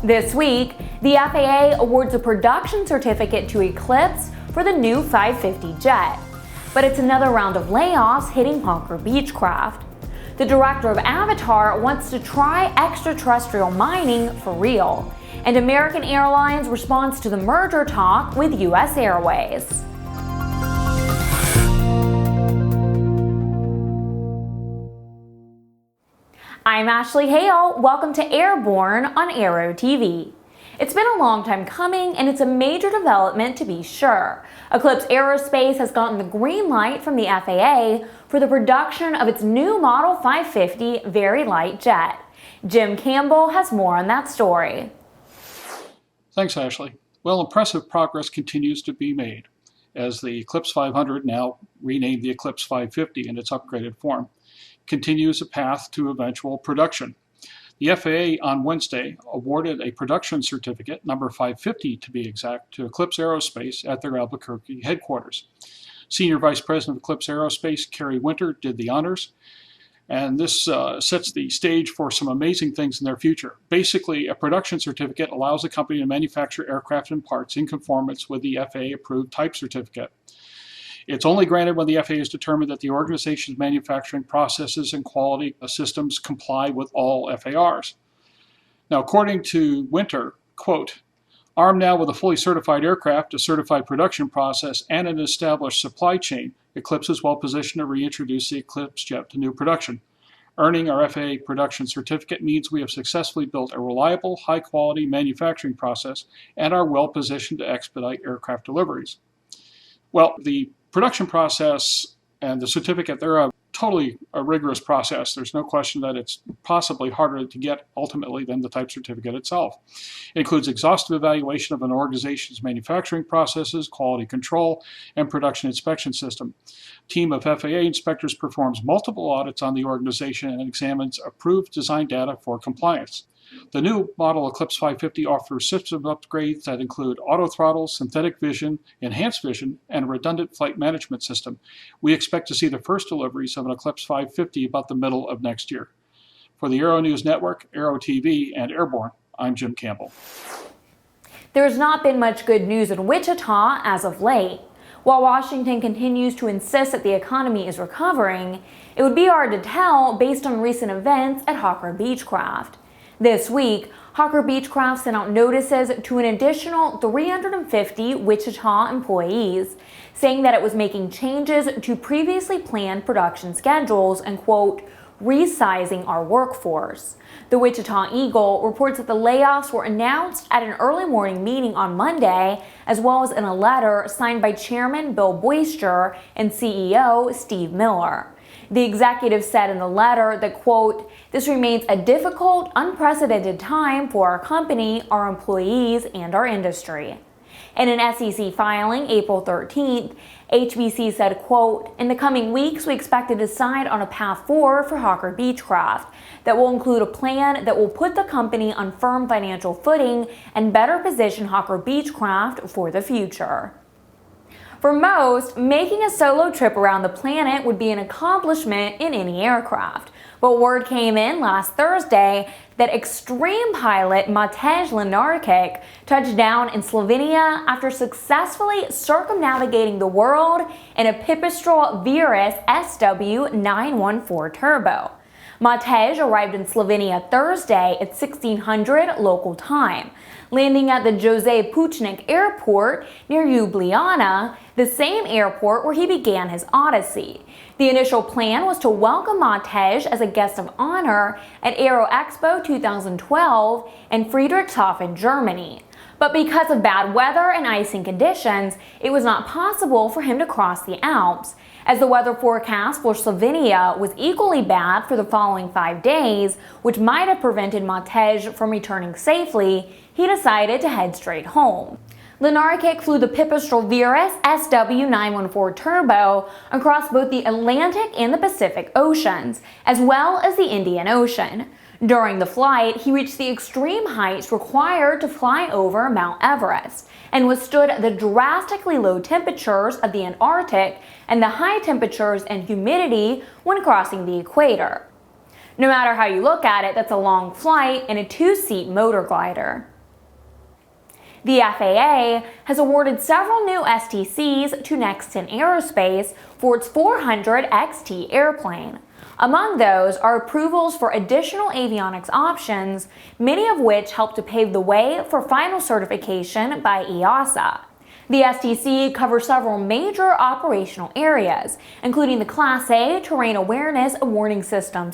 This week, the FAA awards a production certificate to Eclipse for the new 550 jet. But it's another round of layoffs hitting Hawker-Beechcraft. The director of Avatar wants to try extraterrestrial mining for real. And American Airlines responds to the merger talk with U.S. Airways. I'm Ashley Hale. Welcome to Airborne on Aero TV. It's been a long time coming, and it's a major development to be sure. Eclipse Aerospace has gotten the green light from the FAA for the production of its new Model 550 very light jet. Jim Campbell has more on that story. Thanks, Ashley. Well, impressive progress continues to be made as the Eclipse 500, now renamed the Eclipse 550 in its upgraded form, continues a path to eventual production. The FAA on Wednesday awarded a production certificate, number 550 to be exact, to Eclipse Aerospace at their Albuquerque headquarters. Senior Vice President of Eclipse Aerospace, Kerry Winter, did the honors, and this sets the stage for some amazing things in their future. Basically, a production certificate allows a company to manufacture aircraft and parts in conformance with the FAA-approved type certificate. It's only granted when the FAA has determined that the organization's manufacturing processes and quality systems comply with all FARs. Now, according to Winter, quote, armed now with a fully certified aircraft, a certified production process, and an established supply chain, Eclipse is well positioned to reintroduce the Eclipse jet to new production. Earning our FAA production certificate means we have successfully built a reliable, high-quality manufacturing process and are well positioned to expedite aircraft deliveries. Well, the production process and the certificate, they're totally a rigorous process. There's no question that it's possibly harder to get ultimately than the type certificate itself. It includes exhaustive evaluation of an organization's manufacturing processes, quality control, and production inspection system. A team of FAA inspectors performs multiple audits on the organization and examines approved design data for compliance. The new model Eclipse 550 offers system upgrades that include auto throttle, synthetic vision, enhanced vision, and a redundant flight management system. We expect to see the first deliveries of an Eclipse 550 about the middle of next year. For the Aero-News Network, Aero TV, and Airborne, I'm Jim Campbell. There's not been much good news in Wichita as of late. While Washington continues to insist that the economy is recovering, it would be hard to tell based on recent events at Hawker-Beechcraft. This week, Hawker-Beechcraft sent out notices to an additional 350 Wichita employees, saying that it was making changes to previously planned production schedules and, quote, resizing our workforce. The Wichita Eagle reports that the layoffs were announced at an early morning meeting on Monday, as well as in a letter signed by Chairman Bill Boyster and CEO Steve Miller. The executive said in the letter that, quote, this remains a difficult, unprecedented time for our company, our employees, and our industry. In an SEC filing April 13th, HBC said, quote, in the coming weeks, we expect to decide on a path forward for Hawker-Beechcraft that will include a plan that will put the company on firm financial footing and better position Hawker-Beechcraft for the future. For most, making a solo trip around the planet would be an accomplishment in any aircraft. But word came in last Thursday that extreme pilot Matevž Lenarcic touched down in Slovenia after successfully circumnavigating the world in a Pipistrel Virus SW 914 turbo. Matevž arrived in Slovenia Thursday at 1600 local time, landing at the Jose Puchnik Airport near Ljubljana, the same airport where he began his odyssey. The initial plan was to welcome Matevž as a guest of honor at Aero Expo 2012 in Friedrichshafen, Germany. But because of bad weather and icing conditions, it was not possible for him to cross the Alps. As the weather forecast for Slovenia was equally bad for the following 5 days, which might have prevented Matevž from returning safely, he decided to head straight home. Lenarcic flew the Pipistrel Virus SW 914 turbo across both the Atlantic and the Pacific Oceans, as well as the Indian Ocean. During the flight, he reached the extreme heights required to fly over Mount Everest and withstood the drastically low temperatures of the Antarctic and the high temperatures and humidity when crossing the equator. No matter how you look at it, that's a long flight in a 2-seat motor glider. The FAA has awarded several new STCs to Nextant Aerospace for its 400 XT airplane. Among those are approvals for additional avionics options, many of which help to pave the way for final certification by EASA. The STC covers several major operational areas, including the Class A Terrain Awareness Warning System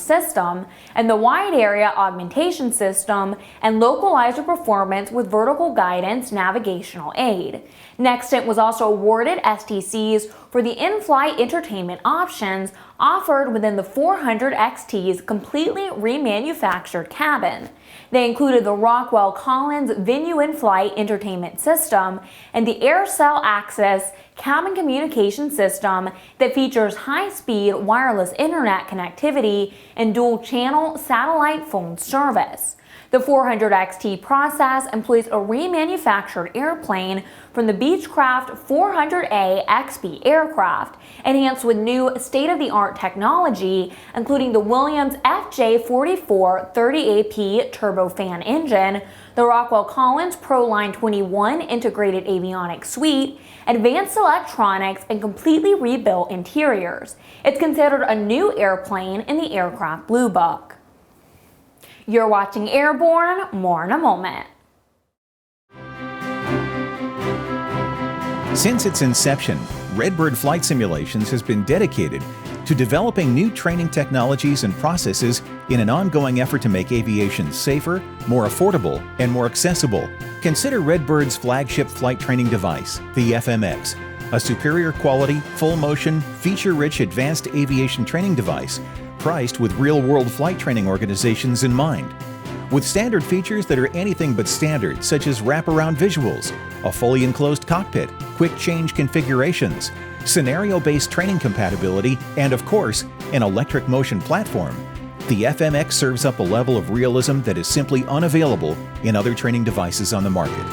and the Wide Area Augmentation System and Localizer Performance with Vertical Guidance Navigational Aid. Nextant was also awarded STCs for the in-flight entertainment options offered within the 400 XT's completely remanufactured cabin. They included the Rockwell Collins Venue in-flight entertainment system and the AirCell Access cabin communication system that features high-speed wireless internet connectivity and dual-channel satellite phone service. The 400 XT process employs a remanufactured airplane from the Beechcraft 400A XB aircraft, enhanced with new state-of-the-art technology, including the Williams FJ44 30AP turbofan engine, the Rockwell Collins ProLine 21 integrated avionics suite, advanced electronics, and completely rebuilt interiors. It's considered a new airplane in the Aircraft Blue Book. You're watching Airborne, more in a moment. Since its inception, Redbird Flight Simulations has been dedicated to developing new training technologies and processes in an ongoing effort to make aviation safer, more affordable, and more accessible. Consider Redbird's flagship flight training device, the FMX, a superior quality, full-motion, feature-rich advanced aviation training device priced with real-world flight training organizations in mind. With standard features that are anything but standard, such as wraparound visuals, a fully enclosed cockpit, quick change configurations, scenario-based training compatibility, and of course, an electric motion platform, the FMX serves up a level of realism that is simply unavailable in other training devices on the market.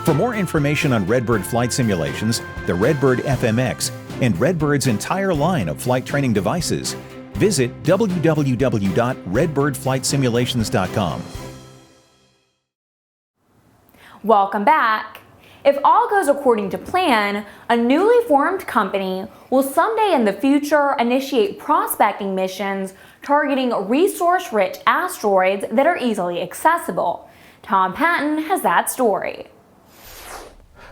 For more information on Redbird flight simulations, the Redbird FMX, and Redbird's entire line of flight training devices, visit www.redbirdflightsimulations.com. Welcome back. If all goes according to plan, a newly formed company will someday in the future initiate prospecting missions targeting resource-rich asteroids that are easily accessible. Tom Patton has that story.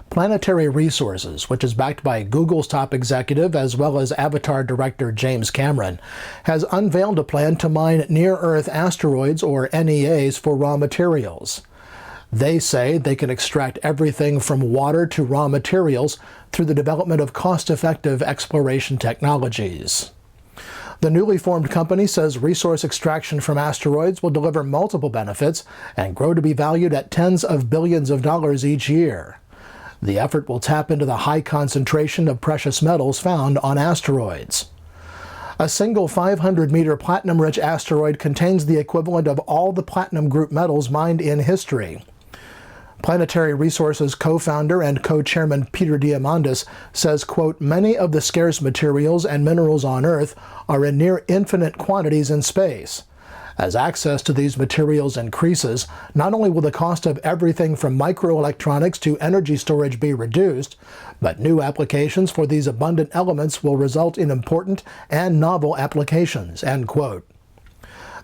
Planetary Resources, which is backed by Google's top executive as well as Avatar director James Cameron, has unveiled a plan to mine near-Earth asteroids, or NEAs, for raw materials. They say they can extract everything from water to raw materials through the development of cost-effective exploration technologies. The newly formed company says resource extraction from asteroids will deliver multiple benefits and grow to be valued at tens of billions of dollars each year. The effort will tap into the high concentration of precious metals found on asteroids. A single 500-meter platinum-rich asteroid contains the equivalent of all the platinum group metals mined in history. Planetary Resources co-founder and co-chairman Peter Diamandis says, quote, "Many of the scarce materials and minerals on Earth are in near infinite quantities in space. As access to these materials increases, not only will the cost of everything from microelectronics to energy storage be reduced, but new applications for these abundant elements will result in important and novel applications," end quote.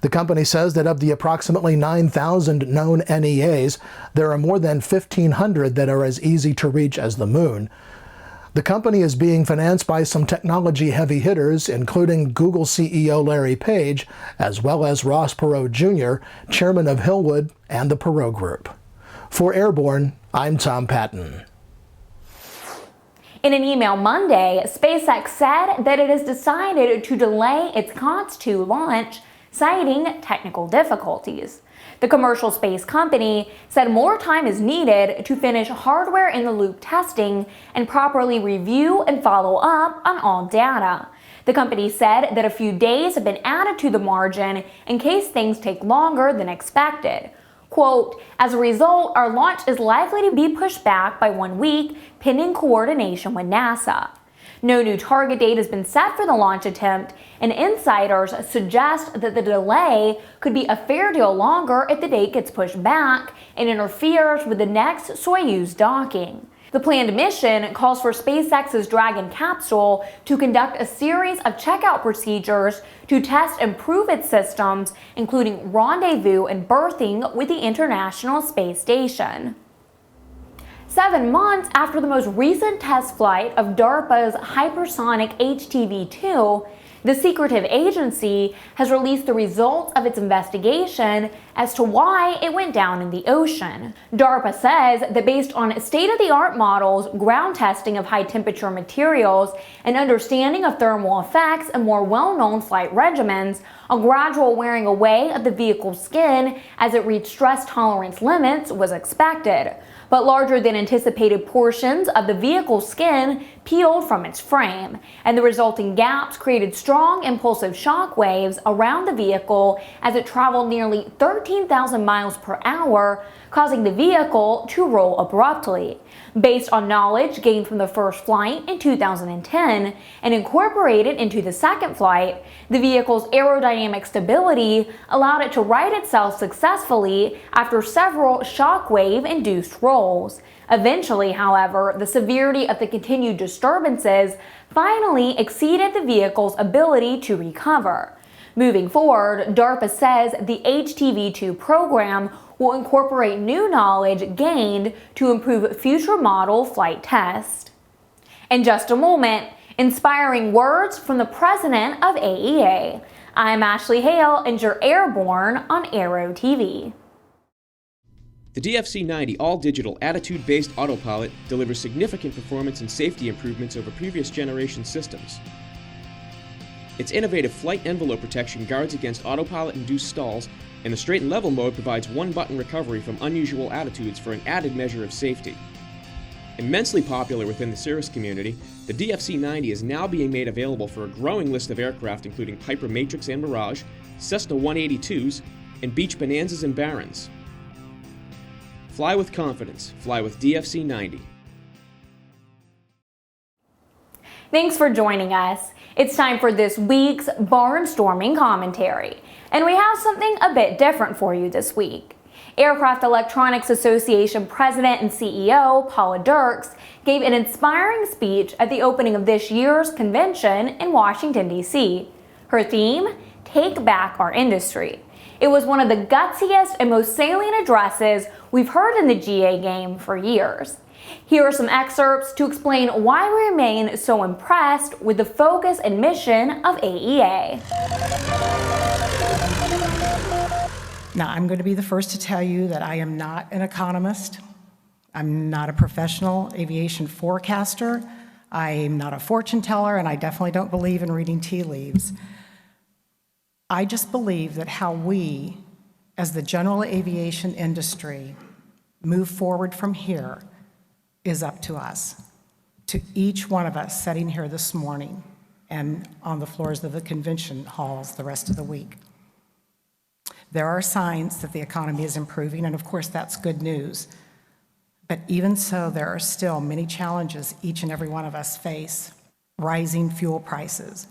The company says that of the approximately 9,000 known NEAs, there are more than 1,500 that are as easy to reach as the moon. The company is being financed by some technology heavy hitters, including Google CEO Larry Page, as well as Ross Perot Jr., chairman of Hillwood and the Perot Group. For Airborne, I'm Tom Patton. In an email Monday, SpaceX said that it has decided to delay its COTS 2 launch, citing technical difficulties. The commercial space company said more time is needed to finish hardware-in-the-loop testing and properly review and follow up on all data. The company said that a few days have been added to the margin in case things take longer than expected. Quote, "As a result, our launch is likely to be pushed back by 1 week, pending coordination with NASA." No new target date has been set for the launch attempt, and insiders suggest that the delay could be a fair deal longer if the date gets pushed back and interferes with the next Soyuz docking. The planned mission calls for SpaceX's Dragon capsule to conduct a series of checkout procedures to test and prove its systems, including rendezvous and berthing with the International Space Station. 7 months after the most recent test flight of DARPA's hypersonic HTV-2, the secretive agency has released the results of its investigation as to why it went down in the ocean. DARPA says that based on state-of-the-art models, ground testing of high-temperature materials, and understanding of thermal effects and more well-known flight regimens, a gradual wearing away of the vehicle's skin as it reached stress tolerance limits was expected. But larger than anticipated portions of the vehicle's skin peeled from its frame, and the resulting gaps created strong impulsive shock waves around the vehicle as it traveled nearly 13,000 miles per hour, causing the vehicle to roll abruptly. Based on knowledge gained from the first flight in 2010 and incorporated into the second flight, the vehicle's aerodynamic stability allowed it to right itself successfully after several shockwave-induced rolls. Eventually, however, the severity of the continued disturbances finally exceeded the vehicle's ability to recover. Moving forward, DARPA says the HTV-2 program will incorporate new knowledge gained to improve future model flight tests. In just a moment, inspiring words from the president of AEA. I'm Ashley Hale, and you're Airborne on Aero TV. The DFC-90 all-digital attitude-based autopilot delivers significant performance and safety improvements over previous generation systems. Its innovative flight envelope protection guards against autopilot-induced stalls, and the straight and level mode provides one-button recovery from unusual attitudes for an added measure of safety. Immensely popular within the cirrus community, the DFC-90 is now being made available for a growing list of aircraft including Piper Matrix and Mirage, Cessna 182s, and Beech Bonanzas and Barons. Fly with confidence. Fly with DFC-90. Thanks for joining us. It's time for this week's Barnstorming Commentary, and we have something a bit different for you this week. Aircraft Electronics Association President and CEO Paula Dirks gave an inspiring speech at the opening of this year's convention in Washington, D.C. Her theme, Take Back Our Industry. It was one of the gutsiest and most salient addresses we've heard in the GA game for years. Here are some excerpts to explain why we remain so impressed with the focus and mission of AEA. Now, I'm going to be the first to tell you that I am not an economist. I'm not a professional aviation forecaster. I'm not a fortune teller, and I definitely don't believe in reading tea leaves. I just believe that how we, as the general aviation industry, move forward from here is up to us, to each one of us sitting here this morning and on the floors of the convention halls the rest of the week. There are signs that the economy is improving, and of course that's good news. But even so, there are still many challenges each and every one of us face. Rising fuel prices,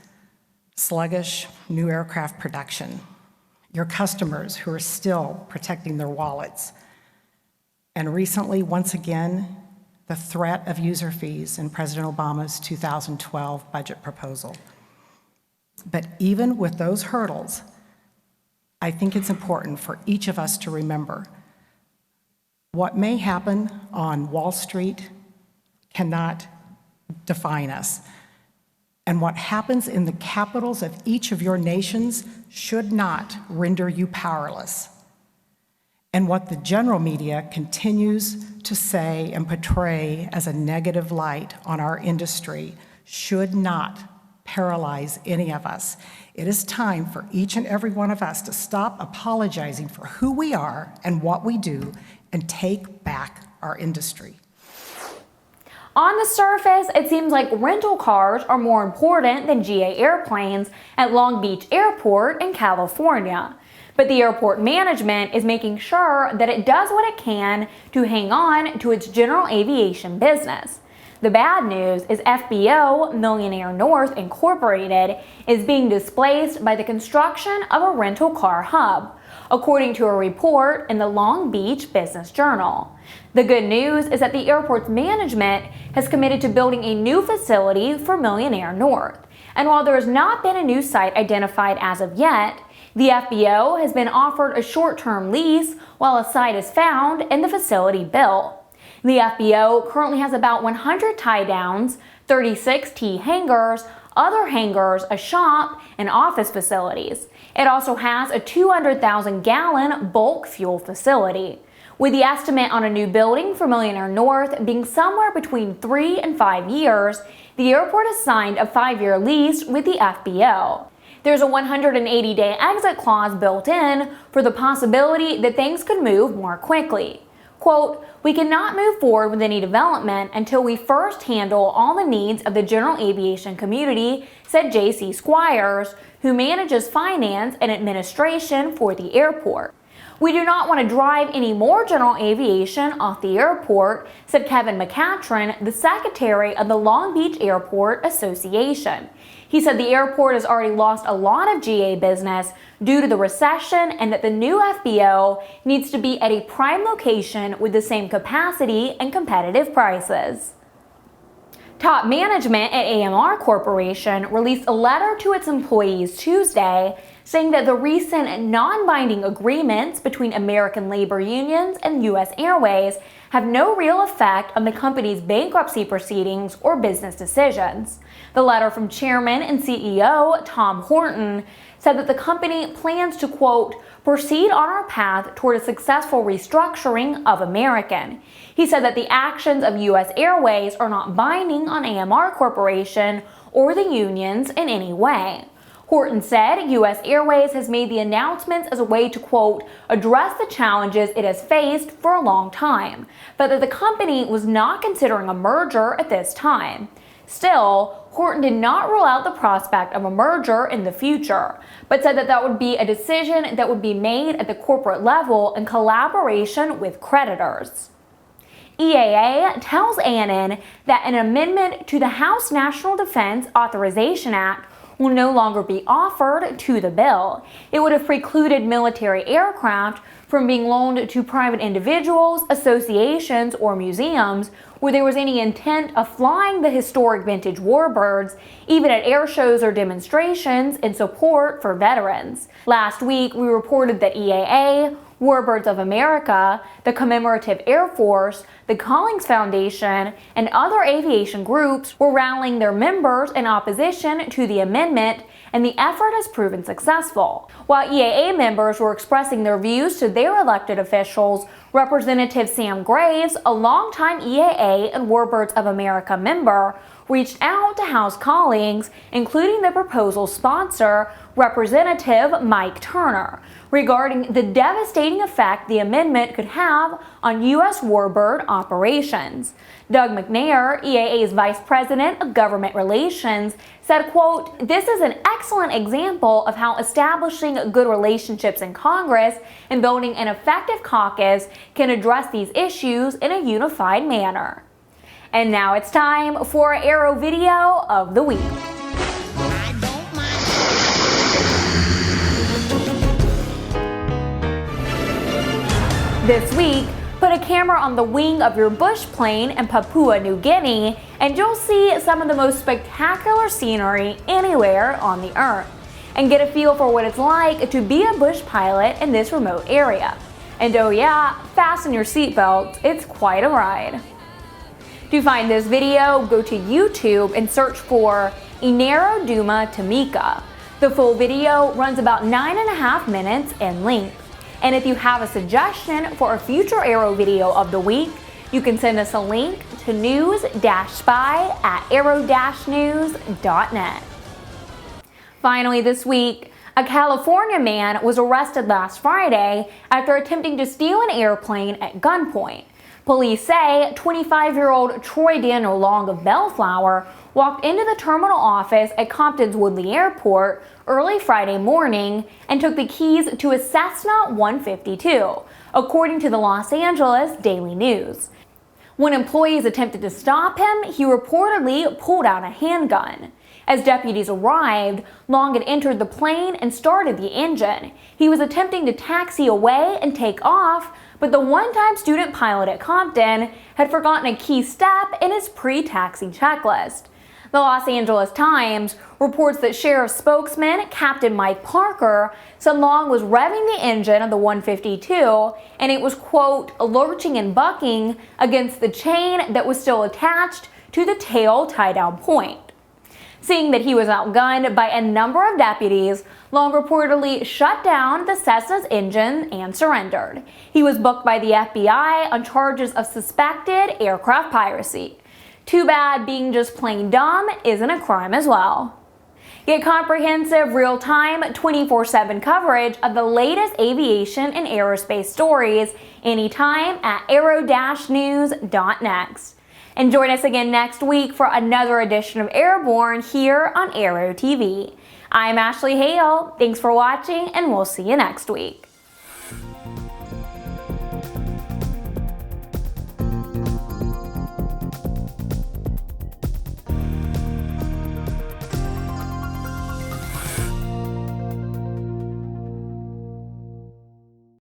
sluggish new aircraft production, your customers who are still protecting their wallets, and recently, once again, the threat of user fees in President Obama's 2012 budget proposal. But even with those hurdles, I think it's important for each of us to remember what may happen on Wall Street cannot define us. And what happens in the capitals of each of your nations should not render you powerless. And what the general media continues to say and portray as a negative light on our industry should not paralyze any of us. It is time for each and every one of us to stop apologizing for who we are and what we do and take back our industry. On the surface, it seems like rental cars are more important than GA airplanes at Long Beach Airport in California. But the airport management is making sure that it does what it can to hang on to its general aviation business. The bad news is FBO, Millionaire North Incorporated, is being displaced by the construction of a rental car hub, according to a report in the Long Beach Business Journal. The good news is that the airport's management has committed to building a new facility for Millionaire North. And while there has not been a new site identified as of yet, the FBO has been offered a short-term lease while a site is found and the facility built. The FBO currently has about 100 tie-downs, 36 T-hangars, other hangars, a shop, and office facilities. It also has a 200,000-gallon bulk fuel facility. With the estimate on a new building for Millionaire North being somewhere between 3 and 5 years, the airport has signed a 5-year lease with the FBO. There's a 180-day exit clause built in for the possibility that things could move more quickly. Quote, "We cannot move forward with any development until we first handle all the needs of the general aviation community," said J.C. Squires, who manages finance and administration for the airport. "We do not want to drive any more general aviation off the airport," said Kevin McCatron, the secretary of the Long Beach Airport Association. He said the airport has already lost a lot of GA business due to the recession and that the new FBO needs to be at a prime location with the same capacity and competitive prices. Top management at AMR Corporation released a letter to its employees Tuesday saying that the recent non-binding agreements between American labor unions and U.S. Airways have no real effect on the company's bankruptcy proceedings or business decisions. The letter from Chairman and CEO Tom Horton said that the company plans to, quote, "proceed on our path toward a successful restructuring of American." He said that the actions of U.S. Airways are not binding on AMR Corporation or the unions in any way. Horton said U.S. Airways has made the announcements as a way to, quote, "address the challenges it has faced for a long time," but that the company was not considering a merger at this time. Still, Horton did not rule out the prospect of a merger in the future, but said that that would be a decision that would be made at the corporate level in collaboration with creditors. EAA tells ANN that an amendment to the House National Defense Authorization Act will no longer be offered to the bill. It would have precluded military aircraft from being loaned to private individuals, associations, or museums where there was any intent of flying the historic vintage Warbirds, even at air shows or demonstrations in support for veterans. Last week, we reported that EAA, Warbirds of America, the Commemorative Air Force, the Collings Foundation, and other aviation groups were rallying their members in opposition to the amendment, and the effort has proven successful. While EAA members were expressing their views to their elected officials, Representative Sam Graves, a longtime EAA and Warbirds of America member, reached out to House colleagues, including the proposal's sponsor, Representative Mike Turner, regarding the devastating effect the amendment could have on U.S. Warbird operations. Doug McNair, EAA's Vice President of Government Relations, said, quote, "This is an excellent example of how establishing good relationships in Congress and building an effective caucus can address these issues in a unified manner." And now it's time for our Aero video of the week. This week, put a camera on the wing of your bush plane in Papua New Guinea and you'll see some of the most spectacular scenery anywhere on the Earth, and get a feel for what it's like to be a bush pilot in this remote area. And oh yeah, fasten your seatbelts, it's quite a ride. To find this video, go to YouTube and search for Inero Duma Tamika. The full video runs about 9.5 minutes in length. And if you have a suggestion for a future Aero video of the week, you can send us a link to news-spy@aero-news.net. Finally this week, a California man was arrested last Friday after attempting to steal an airplane at gunpoint. Police say 25-year-old Troy Daniel Long of Bellflower walked into the terminal office at Compton's Woodley Airport early Friday morning and took the keys to a Cessna 152, according to the Los Angeles Daily News. When employees attempted to stop him, he reportedly pulled out a handgun. As deputies arrived, Long had entered the plane and started the engine. He was attempting to taxi away and take off, but the one-time student pilot at Compton had forgotten a key step in his pre-taxi checklist. The Los Angeles Times reports that Sheriff spokesman Captain Mike Parker said Long was revving the engine of the 152 and it was, quote, lurching and bucking against the chain that was still attached to the tail tie-down point. Seeing that he was outgunned by a number of deputies, Long reportedly shut down the Cessna's engine and surrendered. He was booked by the FBI on charges of suspected aircraft piracy. Too bad being just plain dumb isn't a crime as well. Get comprehensive, real-time, 24/7 coverage of the latest aviation and aerospace stories anytime at aero-news.next. And join us again next week for another edition of Airborne here on Aero TV. I'm Ashley Hale. Thanks for watching, and we'll see you next week.